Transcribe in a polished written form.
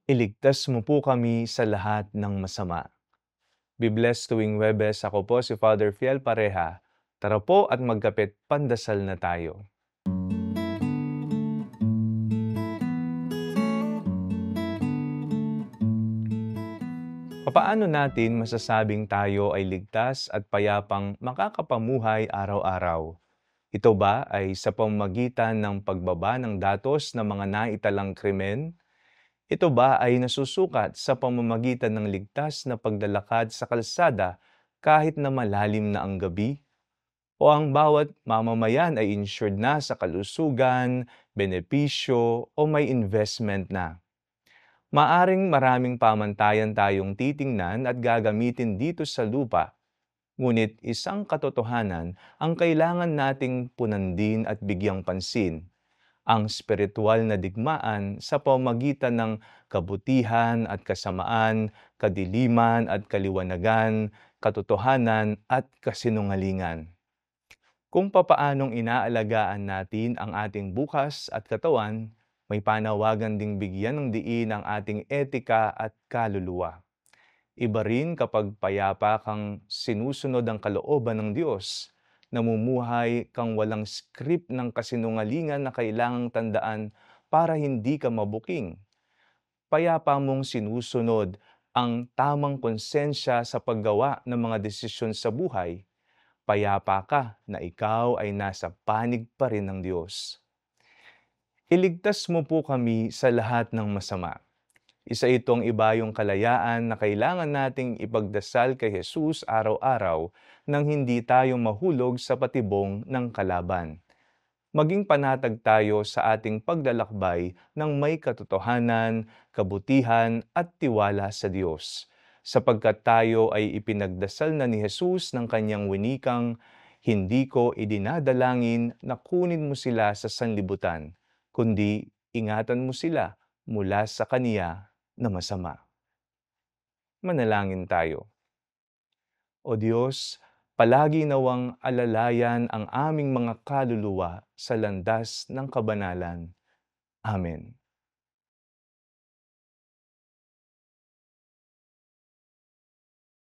Iligtas mo po kami sa lahat ng masama. Be blessed tuwing Webes. Ako po si Father Fiel Pareha. Tara po at magkapit pandasal na tayo. Papaano natin masasabing tayo ay ligtas at payapang makakapamuhay araw-araw? Ito ba ay sa pamamagitan ng pagbaba ng datos ng mga naitalang krimen? Ito ba ay nasusukat sa pamamagitan ng ligtas na paglalakad sa kalsada kahit na malalim na ang gabi? O ang bawat mamamayan ay insured na sa kalusugan, benepisyo o may investment na? Maaring maraming pamantayan tayong titingnan at gagamitin dito sa lupa, ngunit isang katotohanan ang kailangan nating punandin at bigyang pansin: ang spiritual na digmaan sa pamamagitan ng kabutihan at kasamaan, kadiliman at kaliwanagan, katotohanan at kasinungalingan. Kung papaanong inaalagaan natin ang ating bukas at katawan, may panawagan ding bigyan ng diin ang ating etika at kaluluwa. Iba rin kapag payapa kang sinusunod ang kalooban ng Diyos, namumuhay kang walang script ng kasinungalingan na kailangang tandaan para hindi ka mabuking. Payapa mong sinusunod ang tamang konsensya sa paggawa ng mga desisyon sa buhay. Payapa ka na ikaw ay nasa panig pa rin ng Diyos. Iligtas mo po kami sa lahat ng masama. Isa itong ibayong kalayaan na kailangan nating ipagdasal kay Jesus araw-araw nang hindi tayo mahulog sa patibong ng kalaban. Maging panatag tayo sa ating paglalakbay ng may katotohanan, kabutihan at tiwala sa Diyos, sapagkat tayo ay ipinagdasal na ni Jesus ng kanyang winikang, "Hindi ko idinadalangin na kunin mo sila sa sanlibutan, kundi ingatan mo sila mula sa kaniya na masama." Manalangin tayo. O Diyos, palagi nawang alalayan ang aming mga kaluluwa sa landas ng kabanalan. Amen.